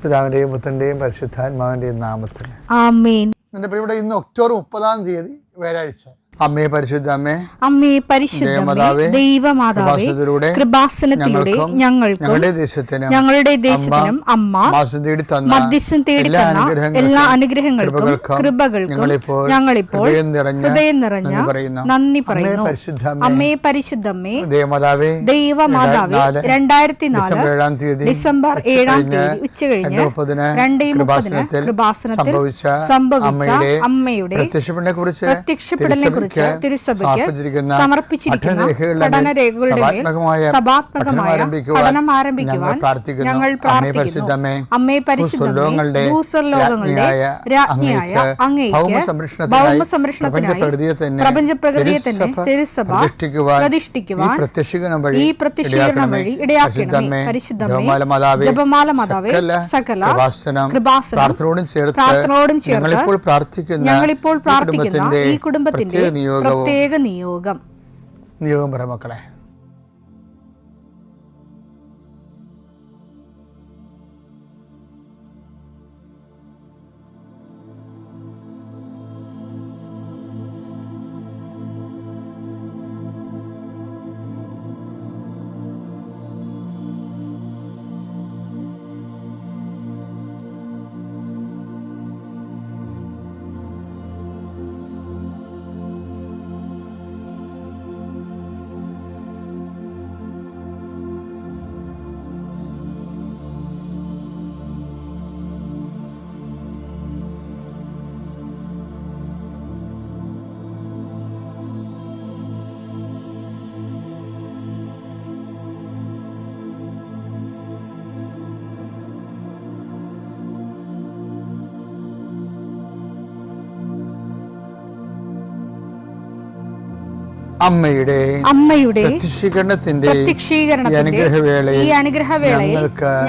പിതാവിൻ്റെയും പുത്രൻ്റെയും പരിശുദ്ധാത്മാവിൻ്റെയും നാമത്തിൽ ആമേൻ. എൻ്റെ പ്രിയപ്പെട്ട ഇന്ന് ഒക്ടോബർ 30 വ്യാഴാഴ്ച. അമ്മേ പരിശുദ്ധ അമ്മേ, അമ്മേ പരിശുദ്ധമേ, ദൈവമാതാവേ, കൃപാസനത്തിലൂടെ ഞങ്ങൾക്കും ഞങ്ങളുടെ ദേശത്തിനും അമ്മ മധ്യസ്ഥം തേടി തന്ന എല്ലാ അനുഗ്രഹങ്ങൾക്കും കൃപകൾക്കും ഞങ്ങളിപ്പോൾ ഹൃദയം നിറഞ്ഞ നന്ദി പറയുന്നു. അമ്മേ പരിശുദ്ധമേ, ദൈവമാതാവേ, 2004 ഡിസംബർ 7 ഉച്ചകഴിഞ്ഞ് 2:30 കൃപാസനത്തിൽ സംഭവിച്ച അമ്മയുടെ പ്രത്യക്ഷപ്പെടലിനെ കുറിച്ച് തിരുസഭയ്ക്ക് സമർപ്പിച്ചിരിക്കുന്ന പഠനരേഖകളുടെ മേൽ സഭാത്മകമായ പഠനം ആരംഭിക്കുവാൻ ഞങ്ങൾ പ്രാർത്ഥിക്കുന്നു. അമ്മേ പരിശുദ്ധമേ, ഭൂസ്വർലോകങ്ങളുടെ രാജ്ഞിയായ അങ്ങേയ്ക്ക് ഭൗമസംരക്ഷണത്തിനായി പ്രപഞ്ചപ്രകൃതിയെ തന്നെ തിരുസഭ പ്രതിഷ്ഠിക്കുവാൻ ഈ പ്രത്യക്ഷീകരണം വഴി ഇടയാക്കണമേ. പരിശുദ്ധമേ, ജപമാല മാതാവേ, സകല കൃപാസനം പ്രാർത്ഥനയോടും ചേർത്ത് ഞങ്ങളിപ്പോൾ പ്രാർത്ഥിക്കുന്ന ഈ കുടുംബത്തിന്റെ പ്രത്യേക നിയോഗം പറ മക്കളെ. അമ്മയുടെ പ്രത്യക്ഷീകരണത്തിന്റെ ഈ അനുഗ്രഹവേളയിൽ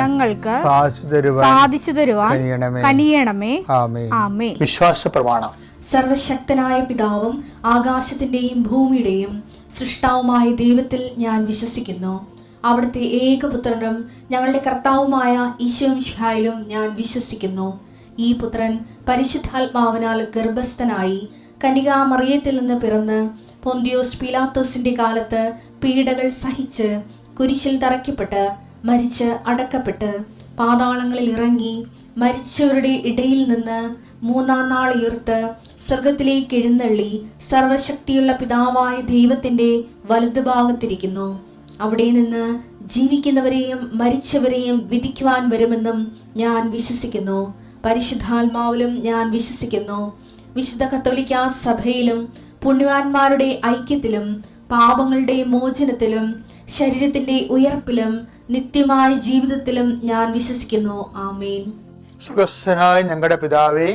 ഞങ്ങൾക്ക് സാധിച്ചു തരുവാൻ കനിയണമേ. ആമേൻ. വിശ്വാസ പ്രമാണം. സർവശക്തനായ പിതാവും ആകാശത്തിന്റെയും ഭൂമിയുടെയും സൃഷ്ടാവുമായ ദൈവത്തിൽ ഞാൻ വിശ്വസിക്കുന്നു. അവിടുത്തെ ഏകപുത്രനും ഞങ്ങളുടെ കർത്താവുമായ ഈശോമിശിഹായിലും ഞാൻ വിശ്വസിക്കുന്നു. ഈ പുത്രൻ പരിശുദ്ധാത്മാവിനാൽ ഗർഭസ്ഥനായി കന്യകാമറിയത്തിൽ നിന്ന് പിറന്ന് പൊന്തിയോസ് പീലാത്തോസിന്റെ കാലത്ത് പീഡകൾ സഹിച്ച് കുരിശിൽ തറയ്ക്കപ്പെട്ട് മരിച്ച് അടക്കപ്പെട്ട് പാതാളങ്ങളിൽ ഇറങ്ങി മരിച്ചവരുടെ ഇടയിൽ നിന്ന് 3-ാം നാൾ ഉയർത്ത് സ്വർഗത്തിലേക്ക് എഴുന്നള്ളി സർവശക്തിയുള്ള പിതാവായ ദൈവത്തിന്റെ വലതുഭാഗത്തിരിക്കുന്നു. അവിടെ നിന്ന് ജീവിക്കുന്നവരെയും മരിച്ചവരെയും വിധിക്കുവാൻ വരുമെന്നും ഞാൻ വിശ്വസിക്കുന്നു. പരിശുദ്ധാത്മാവിലും ഞാൻ വിശ്വസിക്കുന്നു. വിശുദ്ധ കത്തോലിക്കാ സഭയിലും പുണ്യവാന്മാരുടെ ഐക്യത്തിലും പാപങ്ങളുടെ മോചനത്തിലും ശരീരത്തിന്റെ ഉയർപ്പിലും നിത്യമായ ജീവിതത്തിലും ഞാൻ വിശ്വസിക്കുന്നു. ആമേൻ. സുഖസ്ഥനായ ഞങ്ങളുടെ പിതാവേ,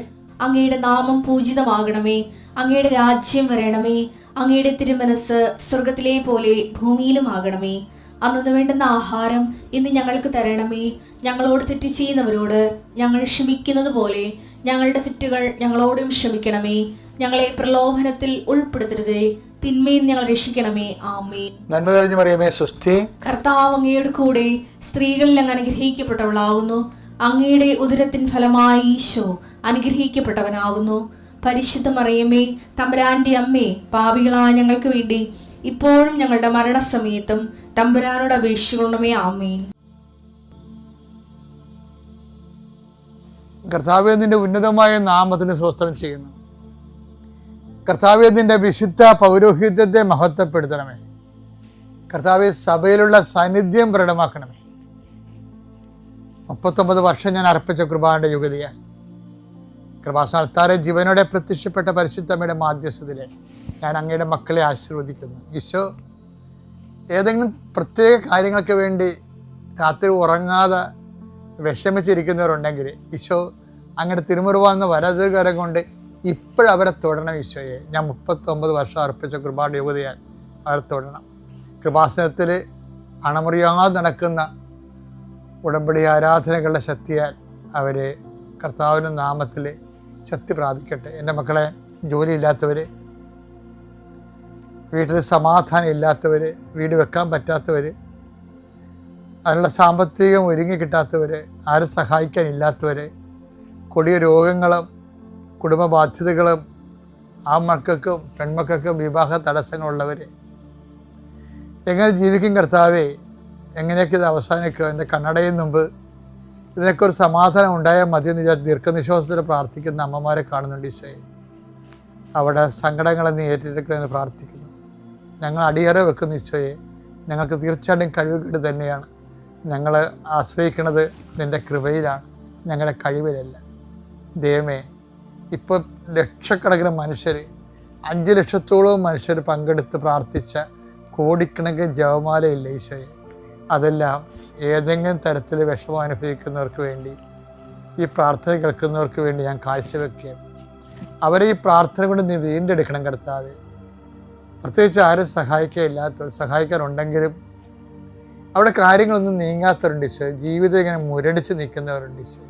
അങ്ങയുടെ നാമം പൂജിതമാകണമേ. അങ്ങയുടെ രാജ്യം വരണമേ. അങ്ങയുടെ തിരുമനസ് സ്വർഗത്തിലെ പോലെ ഭൂമിയിലും ആകണമേ. അന്നു വേണ്ടുന്ന ആഹാരം ഇന്ന് ഞങ്ങൾക്ക് തരണമേ. ഞങ്ങളോട് തെറ്റ് ചെയ്യുന്നവരോട് ഞങ്ങൾ ക്ഷമിക്കുന്നത് പോലെ ഞങ്ങളുടെ തെറ്റുകൾ ഞങ്ങളോടും ക്ഷമിക്കണമേ. ഞങ്ങളെ പ്രലോഭനത്തിൽ ഉൾപ്പെടുത്തരുതേ, തിന്മയിൽ ഞങ്ങൾ രക്ഷിക്കണമേ. ആമേൻ. നന്മ നിറഞ്ഞ മറിയമേ, സ്വസ്തി. കർത്താവ് അങ്ങയുടെ കൂടെ സ്ത്രീകളിൽ അങ്ങ് അനുഗ്രഹിക്കപ്പെട്ടവളാകുന്നു. അങ്ങയുടെ ഉദരത്തിൻ ഫലമായി ഈശോ അനുഗ്രഹിക്കപ്പെട്ടവനാകുന്നു. പരിശുദ്ധ മറിയമേ, തമ്പുരാന്റെ അമ്മേ, പാപികളായ ഞങ്ങൾക്ക് വേണ്ടി ഇപ്പോഴും ഞങ്ങളുടെ മരണസമയത്തും തമ്പുരാനോട് അപേക്ഷിക്കണമേ. ആമേൻ. കർത്താവേ, നിന്റെ ഉന്നതമായ നാമത്തിന് സ്തോത്രം ചെയ്യുന്നു. കർത്താവേ, നിന്റെ വിശുദ്ധ പൗരോഹിത്യത്തെ മഹത്വപ്പെടുത്തണമേ. കർത്താവേ, സഭയിലുള്ള സാന്നിധ്യം പ്രകടമാക്കണമേ. 39 വർഷം ഞാൻ അർപ്പിച്ച കൃപാന്റെ യുഗതിയാൽ കൃപാസ്ഥാനത്താറെ ജീവനോടെ പ്രത്യക്ഷപ്പെട്ട പരിശുദ്ധമ്മയുടെ മാധ്യസ്ഥതയിലെ ഞാൻ അങ്ങയുടെ മക്കളെ ആശീർവദിക്കുന്നു. ഈശോ, ഏതെങ്കിലും പ്രത്യേക കാര്യങ്ങൾക്ക് വേണ്ടി രാത്രി ഉറങ്ങാതെ വിഷമിച്ചിരിക്കുന്നവരുണ്ടെങ്കിൽ ഈശോ അങ്ങയുടെ തിരുമുറുവാന്ന വലതുകരം കൊണ്ട് ഇപ്പോഴവരെ തൊടണം. ഈശോയെ, ഞാൻ 39 വർഷം അർപ്പിച്ച കൃപാന്റെ യുഗതിയാൽ അവരെ തൊടണം. കൃപാസനത്തിൽ അണമുറിയാതെ നടക്കുന്ന ഉടമ്പടി ആരാധനകളുടെ ശക്തിയാൽ അവർ കർത്താവിൻ്റെ നാമത്തിൽ ശക്തി പ്രാപിക്കട്ടെ. എൻ്റെ മക്കളെ, ജോലിയില്ലാത്തവർ, വീട്ടിൽ സമാധാനം ഇല്ലാത്തവർ, വീട് വെക്കാൻ പറ്റാത്തവർ, അതിനുള്ള സാമ്പത്തികം ഒരുങ്ങി കിട്ടാത്തവർ, ആരും സഹായിക്കാനില്ലാത്തവർ, കൊടിയ രോഗങ്ങളും കുടുംബ ബാധ്യതകളും ആൺമക്കൾക്കും പെൺമക്കൾക്കും വിവാഹ തടസ്സങ്ങളുള്ളവർ, എങ്ങനെ ജീവിക്കും കർത്താവേ, എങ്ങനെയൊക്കെ ഇത് അവസാനിക്കുക, എൻ്റെ കണ്ണടയിൽ മുമ്പ് ഇതിനൊക്കെ ഒരു സമാധാനം ഉണ്ടായാൽ മതിയെന്ന് വിചാരിച്ച് ദീർഘനിശ്വാസത്തിൽ പ്രാർത്ഥിക്കുന്ന അമ്മമാരെ കാണുന്നുണ്ട് ഈശോയെ. അവിടെ സങ്കടങ്ങളെ നീ ഏറ്റെടുക്കണമെന്ന് പ്രാർത്ഥിക്കുന്നു. ഞങ്ങൾ അടിയറ വെക്കുന്ന ഈശോയെ, ഞങ്ങൾക്ക് തീർച്ചയായിട്ടും കഴിവുകേട് തന്നെയാണ്. ഞങ്ങൾ ആശ്രയിക്കുന്നത് നിൻ്റെ കൃപയിലാണ്, ഞങ്ങളുടെ കഴിവിലല്ല. ദൈവമേ, ഇപ്പോൾ ലക്ഷക്കണക്കിന് മനുഷ്യർ, 5 ലക്ഷത്തോളം മനുഷ്യർ പങ്കെടുത്ത് പ്രാർത്ഥിച്ച കോടിക്കണക്കിന് ജപമാലയില്ല ഈശോയെ. അതെല്ലാം ഏതെങ്കിലും തരത്തിൽ വിഷമം അനുഭവിക്കുന്നവർക്ക് വേണ്ടി, ഈ പ്രാർത്ഥന കേൾക്കുന്നവർക്ക് വേണ്ടി ഞാൻ കാഴ്ചവെക്കുകയാണ്. അവരെ ഈ പ്രാർത്ഥന കൊണ്ട് നീ വീണ്ടെടുക്കണം കർത്താവേ. പ്രത്യേകിച്ച് ആരും സഹായിക്കാനില്ലാത്തവർ, സഹായിക്കാനുണ്ടെങ്കിലും അവിടെ കാര്യങ്ങളൊന്നും നീങ്ങാത്തവരുണ്ട് ഈശോ. ജീവിതം ഇങ്ങനെ മുരടിച്ച് നിൽക്കുന്നവരുണ്ട് ഈശോ.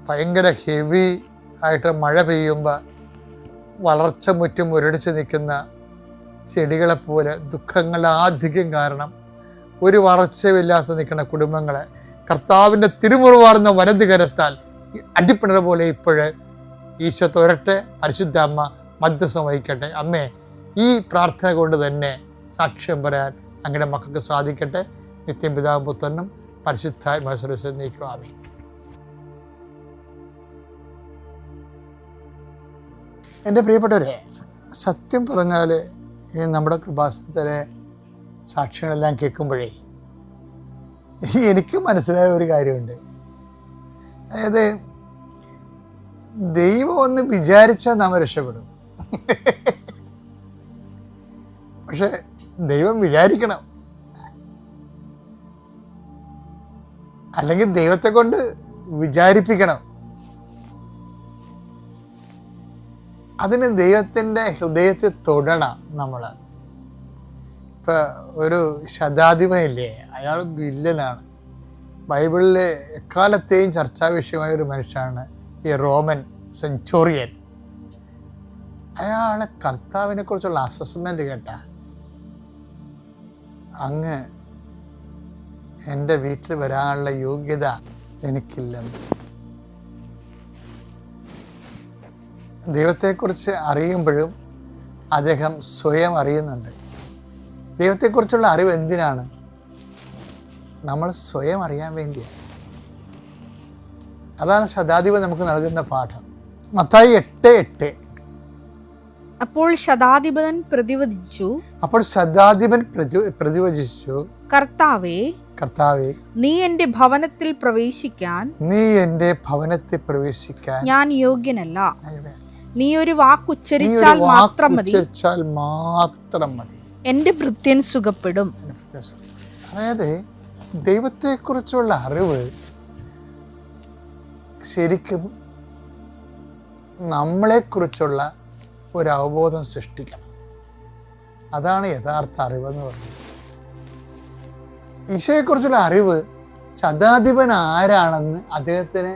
ഭയങ്കര ഹെവി ആയിട്ട് മഴ പെയ്യുമ്പോൾ വളർച്ച മുറ്റും മുരടിച്ച് നിൽക്കുന്ന ചെടികളെപ്പോലെ ദുഃഖങ്ങളാധികം കാരണം ഒരു വളർച്ചയില്ലാത്ത നിൽക്കുന്ന കുടുംബങ്ങളെ കർത്താവിൻ്റെ തിരുമുറിവാർന്ന വലത് കരത്താൽ അടിപ്പിണർ പോലെ ഇപ്പോഴ് ഈശോ തൊരട്ടെ. പരിശുദ്ധ അമ്മ മധ്യസ്ഥം വഹിക്കട്ടെ. അമ്മേ, ഈ പ്രാർത്ഥന കൊണ്ട് തന്നെ സാക്ഷ്യം പറയാൻ അങ്ങനെ മക്കൾക്ക് സാധിക്കട്ടെ. നിത്യം പിതാവും പുത്രനും പരിശുദ്ധാത്മാവിനും നീക്കും. ആമേൻ. എൻ്റെ പ്രിയപ്പെട്ടവരെ, സത്യം പറഞ്ഞാൽ ഈ നമ്മുടെ കൃപാസനത്തിലെ സാക്ഷ്യങ്ങളെല്ലാം കേൾക്കുമ്പോഴേ എനിക്ക് മനസ്സിലായ ഒരു കാര്യമുണ്ട്. അതായത് ദൈവം ഒന്ന് വിചാരിച്ചാൽ നാം രക്ഷപ്പെടും. പക്ഷെ ദൈവം വിചാരിക്കണം, അല്ലെങ്കിൽ ദൈവത്തെ കൊണ്ട് വിചാരിപ്പിക്കണം. അതിന് ദൈവത്തിൻ്റെ ഹൃദയത്തെ തൊടണം നമ്മൾ. ഇപ്പം ഒരു ശതാധിപനില്ലേ, അയാൾ വില്ലനാണ്. ബൈബിളിൽ എക്കാലത്തെയും ചർച്ചാ വിഷയമായ ഒരു മനുഷ്യനാണ് ഈ റോമൻ സെഞ്ചുറിയൻ. അയാളെ കർത്താവിനെ കുറിച്ചുള്ള അസസ്മെൻ്റ് കേട്ടാൽ, അങ്ങ് എൻ്റെ വീട്ടിൽ വരാനുള്ള യോഗ്യത എനിക്കില്ലെന്ന്. ദൈവത്തെക്കുറിച്ച് അറിയുമ്പോഴും അദ്ദേഹം സ്വയം അറിയുന്നുണ്ട്. ദൈവത്തെക്കുറിച്ചുള്ള അറിവ് എന്തിനാണ്? നമ്മൾ സ്വയം അറിയാൻ വേണ്ടിയാണ്. അതാണ് ശതാധിപൻ നമുക്ക് നൽകുന്ന പാഠം. മത്തായി 8:8. അപ്പോൾ ശതാധിപൻ പ്രതിവചിച്ചു, കർത്താവേ, നീ എന്റെ ഭവനത്തിൽ പ്രവേശിക്കാൻ ഞാൻ യോഗ്യനല്ല. നീ ഒരു വാക്കുച്ചരിച്ചാൽ മാത്രം മതി, എന്റെ ഭൃത്യൻ സുഖപ്പെടും. അതായത് ദൈവത്തെക്കുറിച്ചുള്ള അറിവ് ശരിക്കും നമ്മളെക്കുറിച്ചുള്ള ഒരു അവബോധം സൃഷ്ടിക്കണം. അതാണ് യഥാർത്ഥ അറിവെന്ന് പറയുന്നത്. ഈശോയെക്കുറിച്ചുള്ള അറിവ് ശതാധിപൻ ആരാണെന്ന് അദ്ദേഹത്തിന്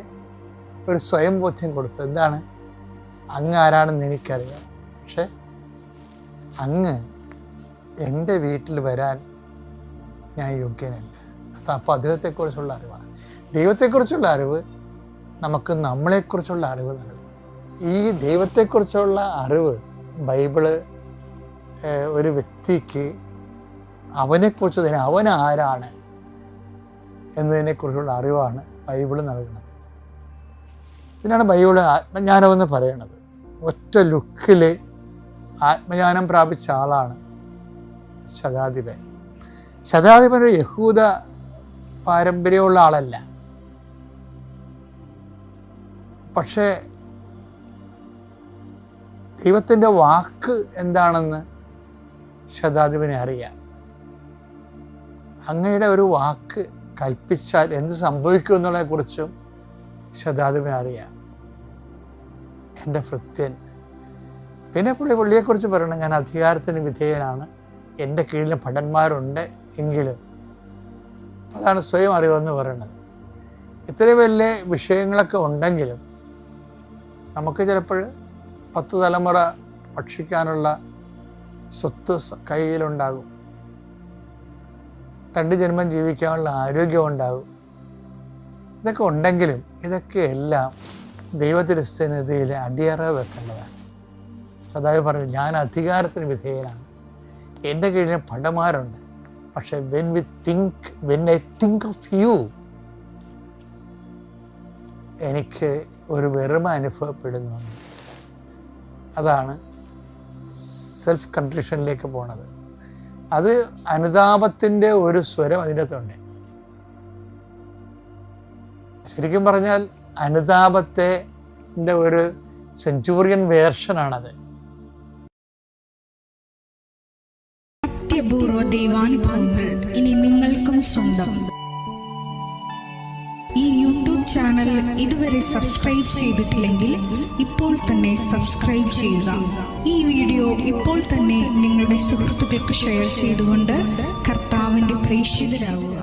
ഒരു സ്വയം ബോധ്യം കൊടുത്തു. എന്താണ്? അങ്ങ് ആരാണെന്ന് എനിക്കറിയാം, പക്ഷെ അങ്ങ് എൻ്റെ വീട്ടിൽ വരാൻ ഞാൻ യോഗ്യനല്ല. അപ്പോൾ അദ്ദേഹത്തെക്കുറിച്ചുള്ള അറിവാണ്. ദൈവത്തെക്കുറിച്ചുള്ള അറിവ് നമുക്ക് നമ്മളെക്കുറിച്ചുള്ള അറിവ് നൽകും. ഈ ദൈവത്തെക്കുറിച്ചുള്ള അറിവ് ബൈബിള് ഒരു വ്യക്തിക്ക് അവനെക്കുറിച്ച് തന്നെ, അവൻ ആരാണ് എന്നതിനെക്കുറിച്ചുള്ള അറിവാണ് ബൈബിള് നൽകുന്നത്. ഇതിനാണ് ബൈബിള് ആത്മജ്ഞാനമെന്ന് പറയുന്നത്. ഒറ്റ ലുക്കിൽ ആത്മജ്ഞാനം പ്രാപിച്ച ആളാണ് ശതാധിപൻ. ശതാധിപൻ ഒരു യഹൂദ പാരമ്പര്യമുള്ള ആളല്ല, പക്ഷേ ദൈവത്തിൻ്റെ വാക്ക് എന്താണെന്ന് ശതാധിപനെ അറിയാം. അങ്ങയുടെ ഒരു വാക്ക് കൽപ്പിച്ചാൽ എന്ത് സംഭവിക്കും എന്നുള്ളതിനെക്കുറിച്ചും ശതാധിപനെ അറിയാം. എൻ്റെ ഭൃത്യൻ. പിന്നെ പുള്ളിയെക്കുറിച്ച് പറയണം, ഞാൻ അധികാരത്തിന് വിധേയനാണ്, എൻ്റെ കീഴിൽ ഭടന്മാരുണ്ട് എങ്കിലും. അതാണ് സ്വയം അറിവെന്ന് പറയുന്നത്. ഇത്രയും വലിയ വിഷയങ്ങളൊക്കെ ഉണ്ടെങ്കിലും നമുക്ക് ചിലപ്പോൾ 10 തലമുറ ഭക്ഷിക്കാനുള്ള സ്വത്ത് കയ്യിലുണ്ടാകും. 2 ജന്മം ജീവിക്കാനുള്ള ആരോഗ്യം ഉണ്ടാകും. ഇതൊക്കെ ഉണ്ടെങ്കിലും ഇതൊക്കെ എല്ലാം ദൈവത്തിരുസന്നിധിയിൽ അടിയറവ് വെക്കേണ്ടതാണ്. സദാവ് പറഞ്ഞു, ഞാൻ അധികാരത്തിന് വിധേയനാണ്, എൻ്റെ കീഴിൽ ഭടന്മാരുണ്ട്. പക്ഷെ when I think of you, എനിക്ക് ഒരു വെറുമ അനുഭവപ്പെടുന്നു. അതാണ് സെൽഫ് കൺട്രിഷനിലേക്ക് പോണത്. അത് അനുതാപത്തിൻ്റെ ഒരു സ്വരം അതിൻ്റെ അകത്തുണ്ട്. ശരിക്കും പറഞ്ഞാൽ അനുതാപത്തിൻ്റെ ഒരു സെഞ്ചൂറിയൻ വേർഷനാണത്. അത്യപൂർവ ദൈവാനുഭവങ്ങൾ ഇനി നിങ്ങൾക്കും സ്വന്തം. ഈ യൂട്യൂബ് ചാനൽ ഇതുവരെ സബ്സ്ക്രൈബ് ചെയ്തിട്ടില്ലെങ്കിൽ ഇപ്പോൾ തന്നെ സബ്സ്ക്രൈബ് ചെയ്യുക. ഈ വീഡിയോ ഇപ്പോൾ തന്നെ നിങ്ങളുടെ സുഹൃത്തുക്കൾക്ക് ഷെയർ ചെയ്തുകൊണ്ട് കർത്താവിൻ്റെ പ്രേക്ഷിതരാകുക.